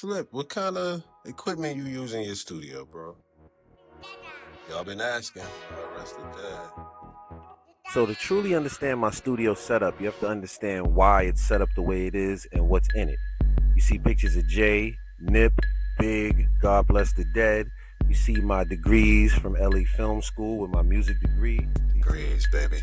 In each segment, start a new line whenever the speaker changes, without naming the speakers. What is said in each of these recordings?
Flip, what kind of equipment you use in your studio, bro? Y'all been asking. Arrested Dad.
So to truly understand my studio setup, you have to understand why it's set up the way it is and what's in it. You see pictures of Jay, Nip, Big, God Bless the Dead. You see my degrees from LA Film School with my music degree.
Degrees, baby.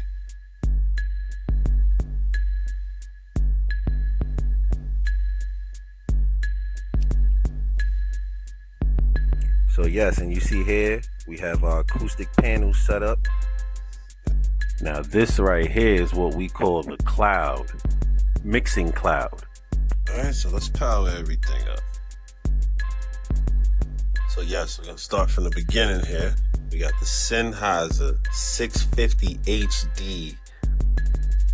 So yes, and you see here, we have our acoustic panels set up. Now this right here is what we call the cloud, mixing cloud.
All right, so let's power everything up. So yes, we're gonna start from the beginning here. We got the Sennheiser 650 HD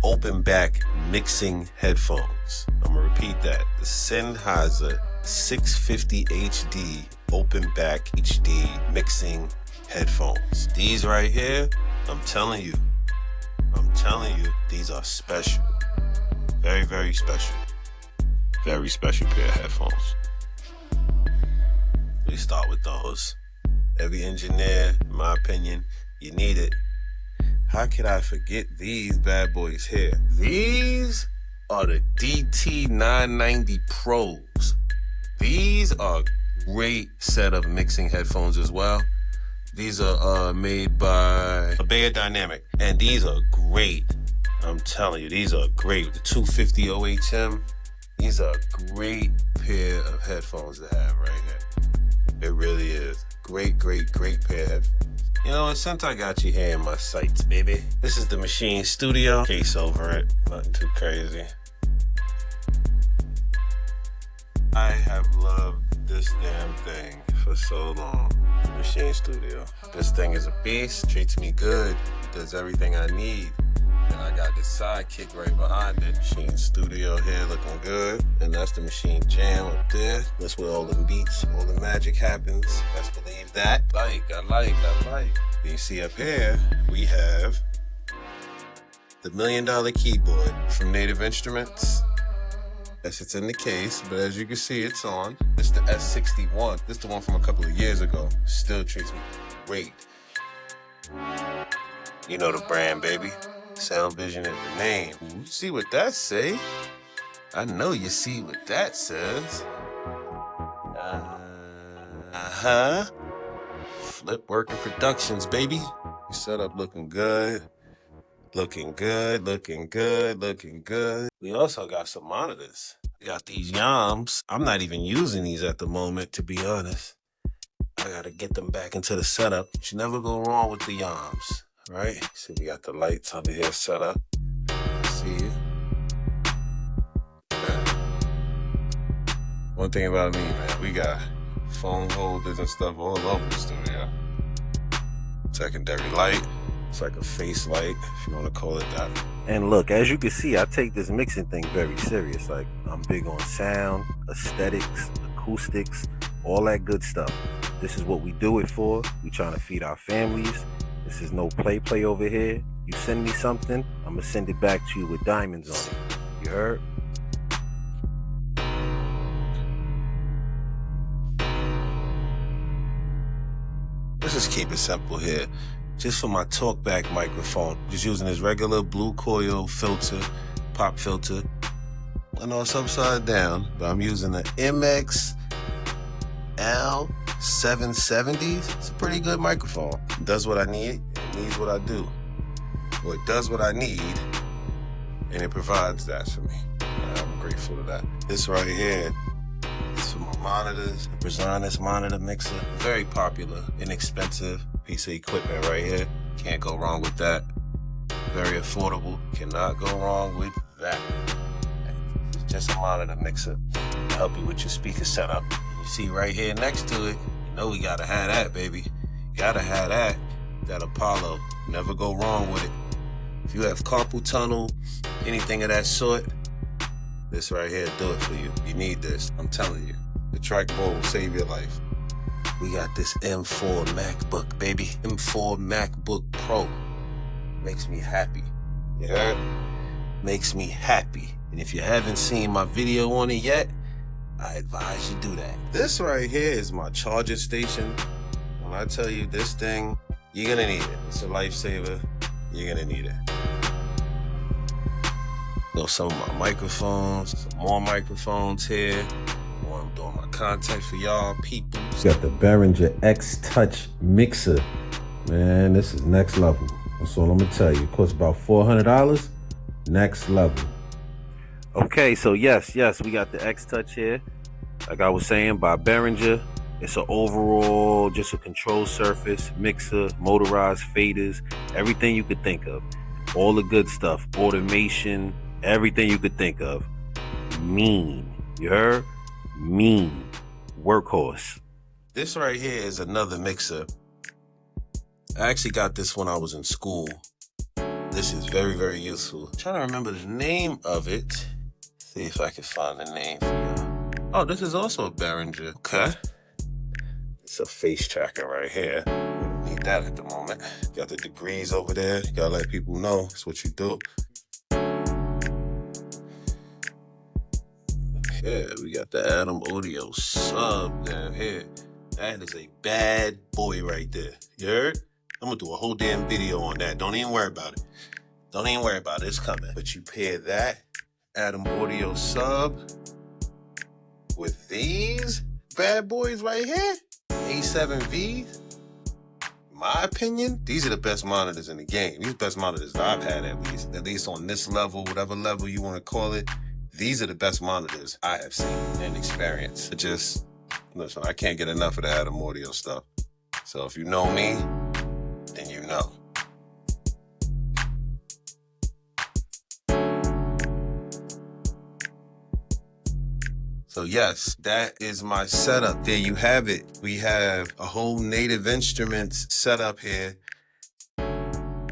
open back mixing headphones. I'm gonna repeat that. The Sennheiser 650 HD open back HD mixing headphones. These right here, I'm telling you, these are special. Very, very special. Very special pair of headphones. We start with those. Every engineer, in my opinion, you need it. How could I forget these bad boys here? These are the DT990 Pros. These are great set of mixing headphones as well. These are made by Bayer Dynamic, and these are great. I'm telling you, these are great. The 250 OHM, these are a great pair of headphones to have right here. It really is. Great, great, great pair of headphones. You know what, since I got you here in my sights, baby, this is the Machine Studio. Case over it, nothing too crazy. I have loved this damn thing for so long. Machine Studio. This thing is a beast, treats me good, does everything I need. And I got this sidekick right behind it. Machine Studio here looking good. And that's the Machine Jam up there. That's where all the beats, all the magic happens. Best believe that. I like. You see up here, we have the $1 Million Keyboard from Native Instruments. Yes, it's in the case, but as you can see, it's on. It's the S61. This is the one from a couple of years ago. Still treats me great. You know the brand, baby. SoundVision is the name. You see what that say? I know you see what that says. Flip Working Productions, baby. You set up looking good. Looking good. We also got some monitors. We got these Yams. I'm not even using these at the moment, to be honest. I gotta get them back into the setup. You should never go wrong with the Yams, right? See, we got the lights under here set up. See you. One thing about me, man, we got phone holders and stuff all over the studio. Secondary light. It's like a face light, if you want to call it that.
And look, as you can see, I take this mixing thing very serious. Like, I'm big on sound, aesthetics, acoustics, all that good stuff. This is what we do it for. We trying to feed our families. This is no play over here. You send me something, I'm gonna send it back to you with diamonds on it. You heard?
Let's just keep it simple here. Just for my Talkback microphone, just using this regular blue coil filter, pop filter. I know it's upside down, but I'm using the MXL770s. It's a pretty good microphone. It does what I need, it needs what I do. Well, it does what I need, and it provides that for me. I'm grateful to that. This right here is for my monitors, the Presonus monitor mixer. Very popular, inexpensive piece of equipment right here. Can't go wrong with that. Very affordable. Cannot go wrong with that. It's just a monitor mixer to help you with your speaker setup. You see right here next to it, you know we gotta have that, baby. Gotta have that. That Apollo. Never go wrong with it. If you have carpal tunnel, anything of that sort, this right here do it for you. You need this. I'm telling you. The Trackball will save your life. We got this M4 MacBook, baby. M4 MacBook Pro. Makes me happy. You heard? Makes me happy. And if you haven't seen my video on it yet, I advise you do that. This right here is my charging station. When I tell you this thing, you're gonna need it. It's a lifesaver. You're gonna need it. So some of my microphones, some more microphones here. I'm doing my content for y'all people.
Got the Behringer X Touch mixer. Man, this is next level. That's all I'm gonna tell you. It costs about $400. Next level. Okay, so yes, we got the X Touch here. Like I was saying, by Behringer. It's an overall, just a control surface, mixer, motorized faders, everything you could think of. All the good stuff, automation, everything you could think of. Mean, you heard? Mean, workhorse.
This right here is another mixer. I actually got this when I was in school. This is very, very useful. I'm trying to remember the name of it. See if I can find the name for you. Oh, this is also a Behringer. Okay. It's a face tracker right here. We don't need that at the moment. Got the degrees over there. You gotta let people know that's what you do. Yeah, we got the Adam Audio sub down here. That is a bad boy right there. You heard? I'm gonna do a whole damn video on that. Don't even worry about it. Don't even worry about it. It's coming. But you pair that Adam Audio sub with these bad boys right here. A7Vs, my opinion, these are the best monitors in the game. These are the best monitors that I've had at least on this level, whatever level you want to call it. These are the best monitors I have seen and experienced. Just, listen, I can't get enough of the Adam Audio stuff. So if you know me, then you know. So yes, that is my setup. There you have it. We have a whole Native Instruments setup here,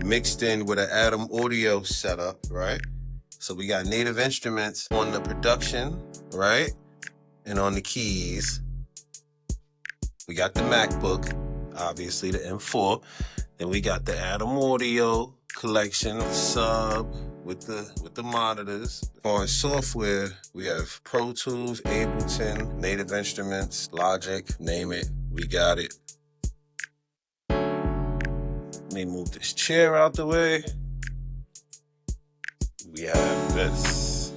mixed in with an Adam Audio setup, right? So we got Native Instruments on the production, right? And on the keys. We got the MacBook, obviously the M4. Then we got the Adam Audio collection sub with the monitors. As far as software, we have Pro Tools, Ableton, Native Instruments, Logic, name it, we got it. Let me move this chair out the way. We have this.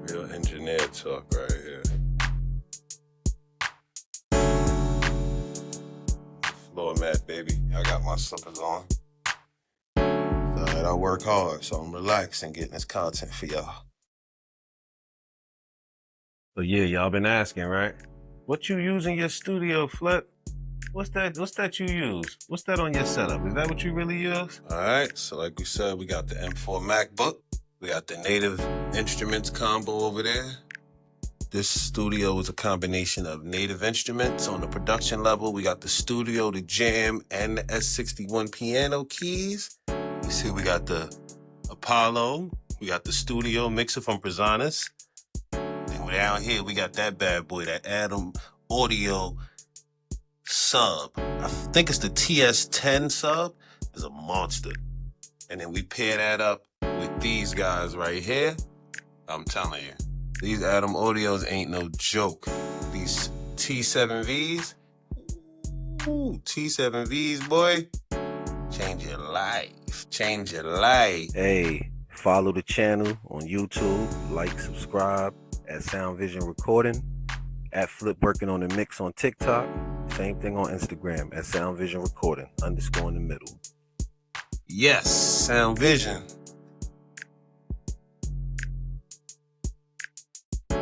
Real engineer talk right here. Floor mat, baby. I got my slippers on. Alright, I work hard, so I'm relaxing, getting this content for y'all.
So yeah, y'all been asking, right? What you use in your studio, Flip? What's that you use? What's that on your setup? Is that what you really use?
Alright, so like we said, we got the M4 MacBook. We got the Native Instruments combo over there. This studio is a combination of Native Instruments on the production level. We got the studio, the jam, and the S61 piano keys. You see we got the Apollo. We got the studio mixer from Prazonis. And down here we got that bad boy, that Adam Audio sub. I think it's the TS10 sub. It's a monster. And then we pair that up with these guys right here. I'm telling you, these Adam Audios ain't no joke. These T7Vs, ooh, T7Vs, boy, change your life, change your life.
Hey, follow the channel on YouTube, like, subscribe at SoundVision Recording, at Flip Working on the Mix on TikTok, same thing on Instagram at SoundVision Recording, _ in the middle.
Yes, SoundVision.